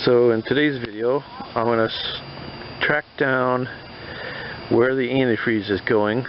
So in today's video, I'm going to track down where the antifreeze is going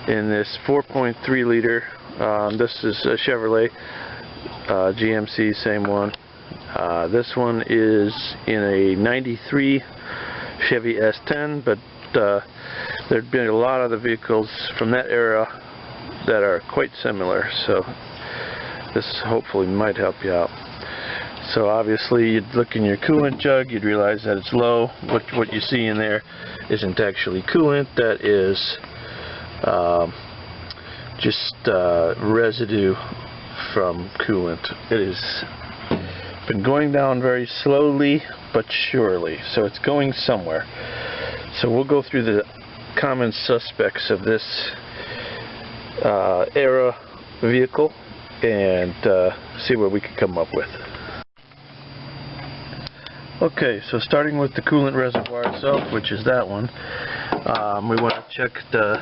in this 4.3 liter. This is a Chevrolet GMC, same one. This one is in a 93 Chevy S10, but there'd been a lot of the vehicles from that era that are quite similar, so this hopefully might help you out. So obviously you'd look in your coolant jug, you'd realize that it's low. What you see in there isn't actually coolant, that is just residue from coolant. It has been going down very slowly but surely, so it's going somewhere. So we'll go through the common suspects of this era vehicle and see what we can come up with. Okay, so starting with the coolant reservoir itself, which is that one, we want to check the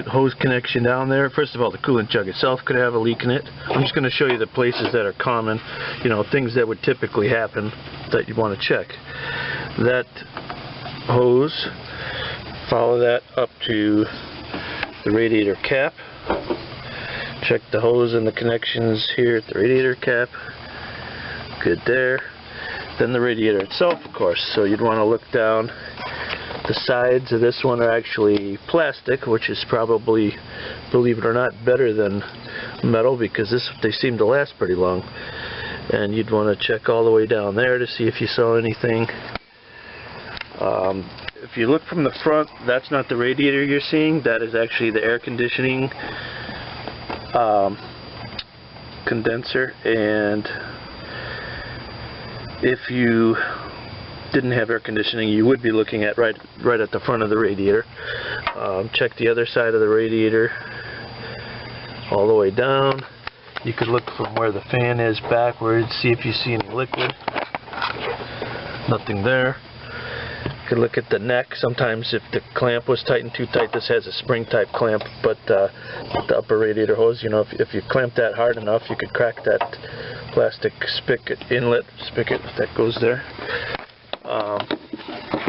hose connection down there. First of all, the coolant jug itself could have a leak in it. I'm just going to show you the places that are common, things that would typically happen that you want to check. That hose, follow that up to the radiator cap. Check the hose and the connections here at the radiator cap. Good there. Then the radiator itself, of course, so you'd want to look down. The sides of this one are actually plastic, which is probably, believe it or not, better than metal, because they seem to last pretty long. And you'd want to check all the way down there to see if you saw anything. If you look from the front, that's not the radiator you're seeing, that is actually the air conditioning condenser. And if you didn't have air conditioning, you would be looking at right at the front of the radiator. Check the other side of the radiator all the way down. You could look from where the fan is backwards, see if you see any liquid. Nothing there. You could look at the neck. Sometimes if the clamp was tightened too tight, this has a spring type clamp, but the upper radiator hose, if you clamp that hard enough, you could crack that plastic inlet spigot that goes there.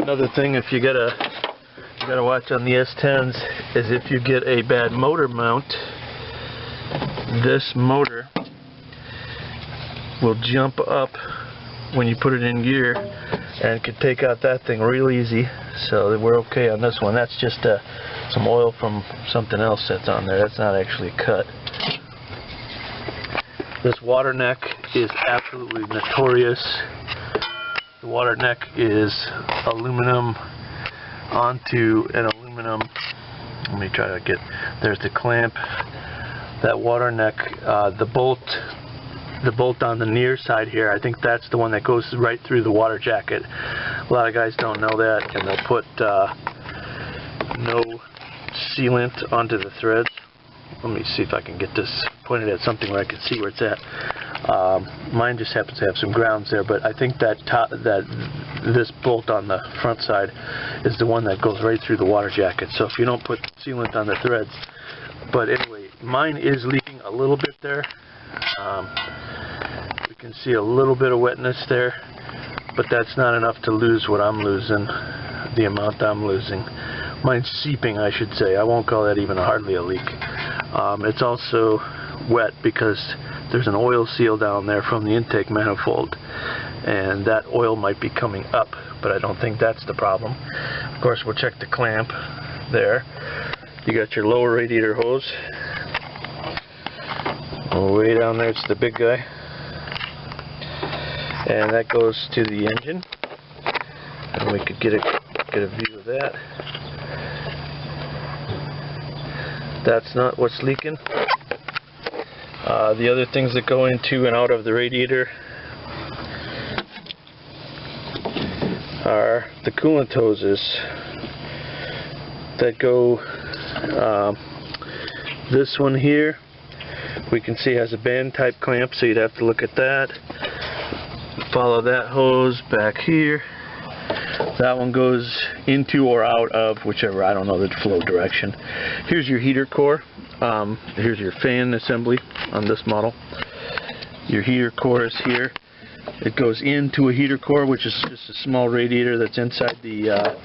Another thing, if you gotta watch on the S10s, is if you get a bad motor mount, this motor will jump up when you put it in gear and could take out that thing real easy. So we're okay on this one. That's just some oil from something else that's on there. That's not actually cut. This water neck is absolutely notorious. The water neck is aluminum onto an aluminum. Let me try to get. There's the clamp. That water neck, the bolt on the near side here, I think that's the one that goes right through the water jacket. A lot of guys don't know that, and they'll put no sealant onto the threads. Let me see if I can get this pointed at something where I can see where it's at. Mine just happens to have some grounds there, but I think that this bolt on the front side is the one that goes right through the water jacket. So if you don't put sealant on the threads, but anyway, mine is leaking a little bit there. We can see a little bit of wetness there, but that's not enough to lose what I'm losing, the amount I'm losing. Mine's seeping, I should say. I won't call that even hardly a leak. It's also wet because there's an oil seal down there from the intake manifold, and that oil might be coming up, but I don't think that's the problem. Of course, we'll check the clamp there. You got your lower radiator hose. Way down there, it's the big guy, and that goes to the engine, and we could get a view of that. That's not what's leaking. The other things that go into and out of the radiator are the coolant hoses that go. This one here, we can see has a band type clamp, so you'd have to look at that. Follow that hose back here. That one goes into or out of whichever, I don't know the flow direction. Here's your heater core. Here's your fan assembly on this model. Your heater core is here. It goes into a heater core, which is just a small radiator that's inside the,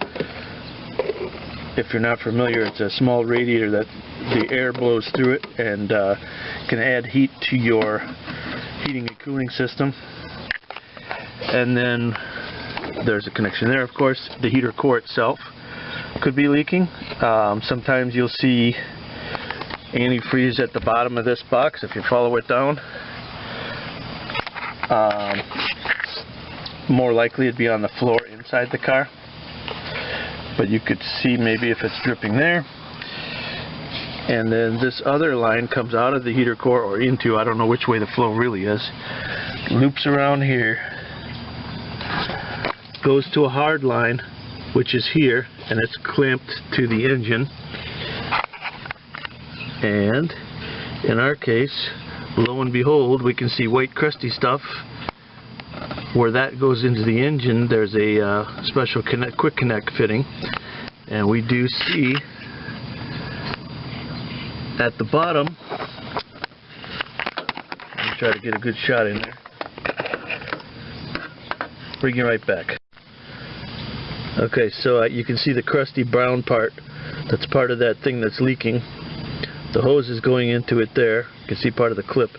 if you're not familiar, it's a small radiator that the air blows through it and can add heat to your heating and cooling system. And then there's a connection there, of course. The heater core itself could be leaking. Sometimes you'll see antifreeze at the bottom of this box if you follow it down. More likely it'd be on the floor inside the car, but you could see maybe if it's dripping there. And then this other line comes out of the heater core or into, I don't know which way the flow really is, loops around here, goes to a hard line, which is here, and it's clamped to the engine. And in our case, lo and behold, we can see white crusty stuff. Where that goes into the engine, there's a special quick connect fitting, and we do see at the bottom, let me try to get a good shot in there, bring you right back. Okay, so you can see the crusty brown part that's part of that thing that's leaking. The hose is going into it there, you can see part of the clip,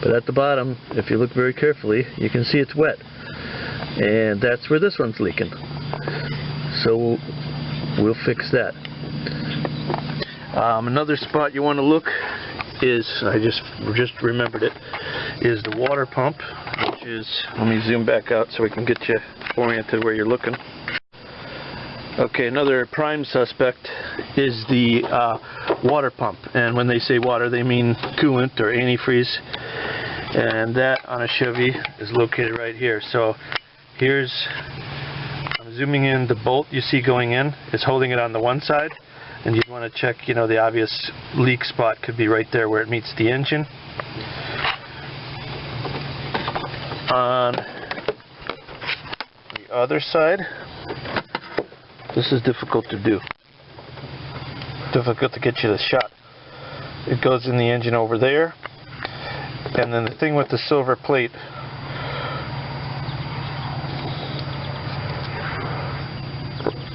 but at the bottom, if you look very carefully, you can see it's wet. And that's where this one's leaking. So we'll fix that. Another spot you want to look is, I just remembered it, is the water pump, which is, let me zoom back out so we can get you oriented where you're looking. Okay, another prime suspect is the water pump. And when they say water, they mean coolant or antifreeze. And that on a Chevy is located right here. So here's, I'm zooming in, the bolt you see going in is holding it on the one side, and you'd want to check, you know, the obvious leak spot could be right there where it meets the engine. On the other side, this is difficult to do. Difficult to get you the shot. It goes in the engine over there, and then the thing with the silver plate,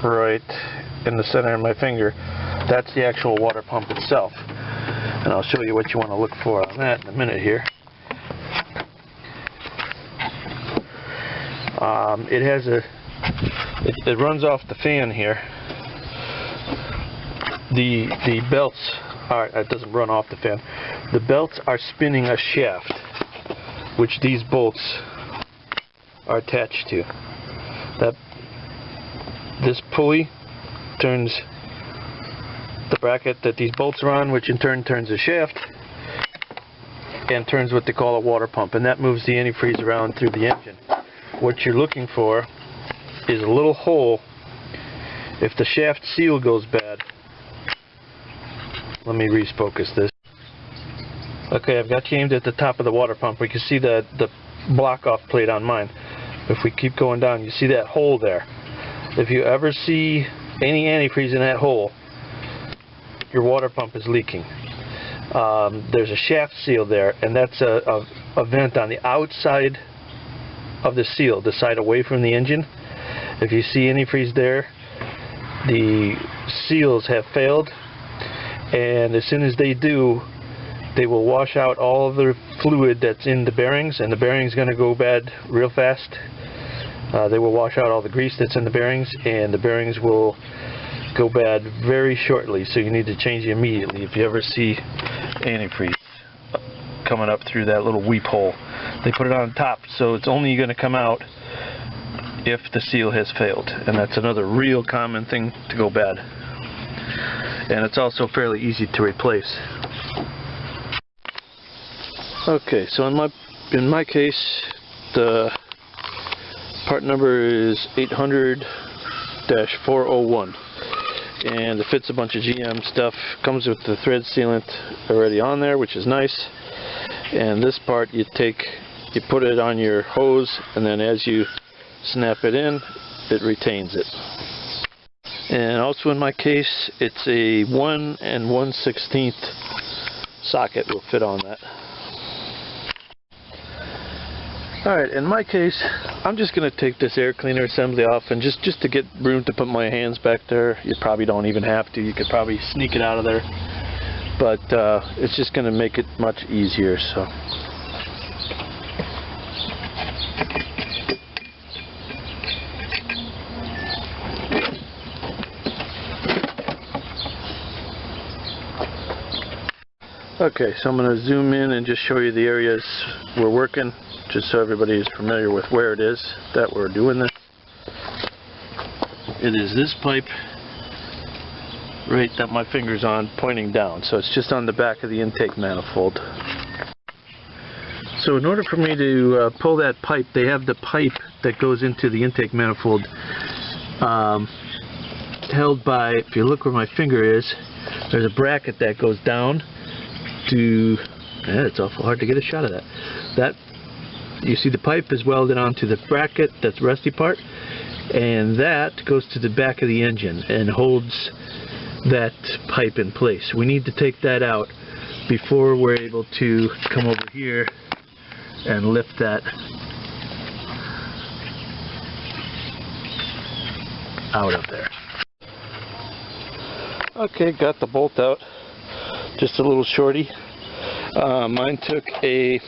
right in the center of my finger, that's the actual water pump itself. And I'll show you what you want to look for on that in a minute here. It has a, it runs off the fan here. The belts are, it doesn't run off the fan. The belts are spinning a shaft, which these bolts are attached to. This pulley turns the bracket that these bolts are on, which in turn turns the shaft and turns what they call a water pump, and that moves the antifreeze around through the engine. What you're looking for is a little hole. If the shaft seal goes bad, let me refocus this. Okay, I've got you aimed at the top of the water pump. We can see the block off plate on mine. If we keep going down, you see that hole there. If you ever see any antifreeze in that hole, your water pump is leaking. There's a shaft seal there, and that's a vent on the outside of the seal, the side away from the engine. If you see antifreeze there, the seals have failed, and as soon as they do, they will wash out all of the fluid that's in the bearings, and the bearing's going to go bad real fast. They will wash out all the grease that's in the bearings, and the bearings will go bad very shortly, so you need to change it immediately if you ever see antifreeze coming up through that little weep hole. They put it on top, so it's only going to come out if the seal has failed, and that's another real common thing to go bad. And it's also fairly easy to replace. Okay, so in my case, the part number is 800-401, and it fits a bunch of GM stuff. Comes with the thread sealant already on there, which is nice. And this part you put it on your hose, and then as you snap it in, it retains it. And also in my case, it's a 1 1/16 socket will fit on that. Alright, in my case, I'm just going to take this air cleaner assembly off, and just to get room to put my hands back there. You probably don't even have to. You could probably sneak it out of there. But it's just going to make it much easier. So. Okay, so I'm going to zoom in and just show you the areas we're working, just so everybody is familiar with where it is that we're doing this. It is this pipe right that my finger's on, pointing down, so it's just on the back of the intake manifold. So in order for me to pull that pipe, they have the pipe that goes into the intake manifold held by, if you look where my finger is, there's a bracket that goes down to, it's awful hard to get a shot of that. You see the pipe is welded onto the bracket, that's the rusty part, and that goes to the back of the engine and holds that pipe in place. We need to take that out before we're able to come over here and lift that out of there. Okay, got the bolt out. Just a little shorty. Mine took a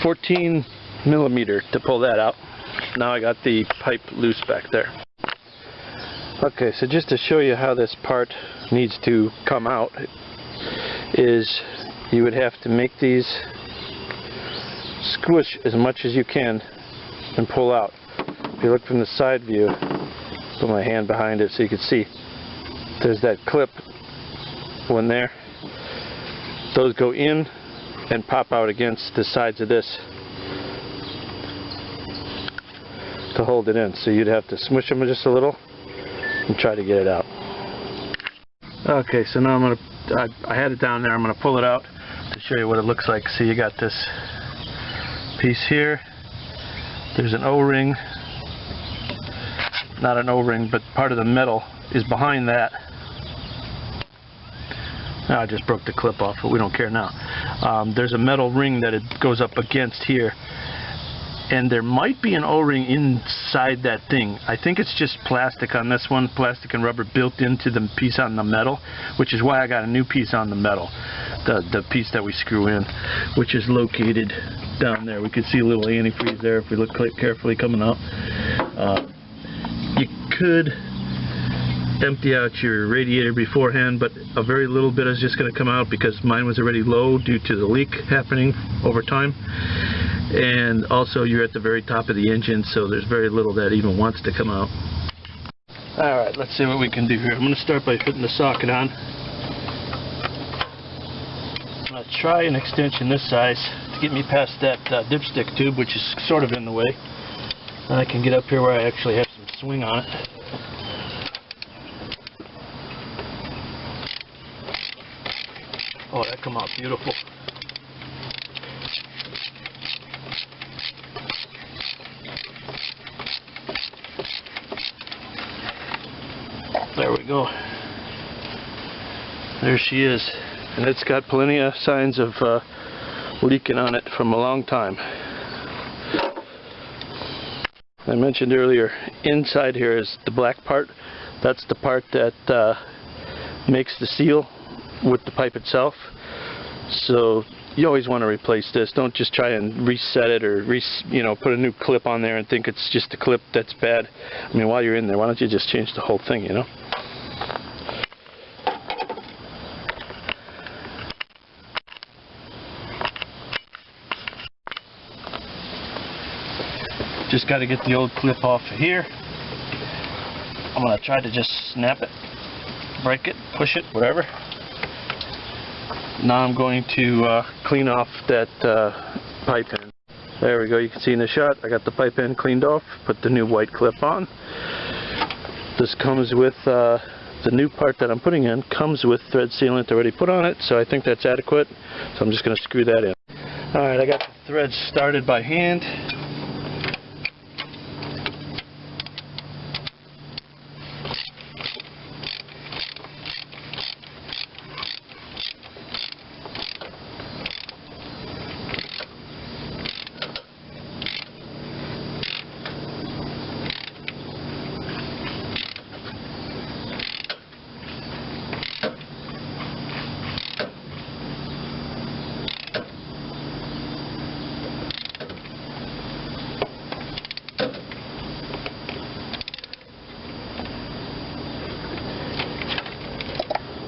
14 millimeter to pull that out. Now I got the pipe loose back there. Okay, so just to show you how this part needs to come out is you would have to make these squish as much as you can and pull out. If you look from the side view, put my hand behind it so you can see, there's that clip one there. Those go in and pop out against the sides of this to hold it in. So you'd have to smush them just a little and try to get it out. Okay, so now I had it down there. I'm going to pull it out to show you what it looks like. See, you got this piece here. There's an O-ring. Not an O-ring, but part of the metal is behind that. I just broke the clip off, but we don't care now. There's a metal ring that it goes up against here, and there might be an O-ring inside that thing. I think it's just plastic on this one, plastic and rubber built into the piece on the metal, which is why I got a new piece on the metal, the piece that we screw in, which is located down there. We can see a little antifreeze there if we look carefully coming out. You could empty out your radiator beforehand, but a very little bit is just going to come out because mine was already low due to the leak happening over time, and also you're at the very top of the engine, so there's very little that even wants to come out. Alright, let's see what we can do here. I'm going to start by putting the socket on. I'm going to try an extension this size to get me past that dipstick tube, which is sort of in the way, and I can get up here where I actually have some swing on it. Oh, that come out beautiful. There we go. There she is. And it's got plenty of signs of leaking on it from a long time. I mentioned earlier, inside here is the black part. That's the part that makes the seal with the pipe itself. So you always want to replace this. Don't just try and reset it or put a new clip on there and think it's just a clip that's bad. I mean, while you're in there, why don't you just change the whole thing, you know? Just got to get the old clip off of here. I'm going to try to just snap it, break it, push it, whatever. Now I'm going to clean off that pipe end. There we go, you can see in the shot I got the pipe end cleaned off, put the new white clip on. This comes with the new part that I'm putting in comes with thread sealant already put on it, so I think that's adequate. So I'm just going to screw that in. Alright, I got the threads started by hand.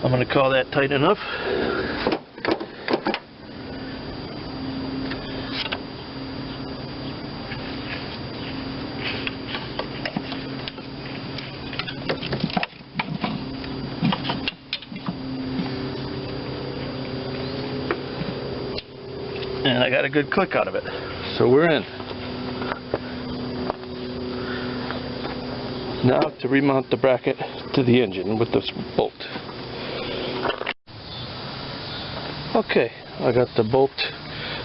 I'm going to call that tight enough. And I got a good click out of it. So we're in. Now to remount the bracket to the engine with this bolt. Okay, I got the bolt.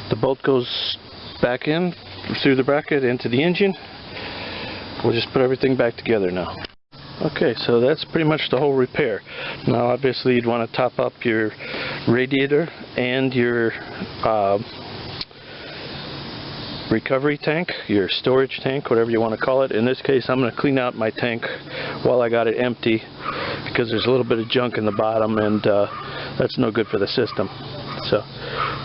The bolt goes back in through the bracket into the engine. We'll just put everything back together now. Okay, so that's pretty much the whole repair. Now obviously you'd want to top up your radiator and your recovery tank, your storage tank, whatever you want to call it. In this case, I'm going to clean out my tank while I got it empty because there's a little bit of junk in the bottom, and that's no good for the system. So,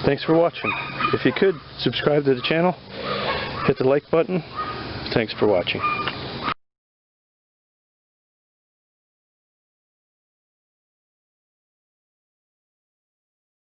thanks for watching. If you could, subscribe to the channel, hit the like button. Thanks for watching.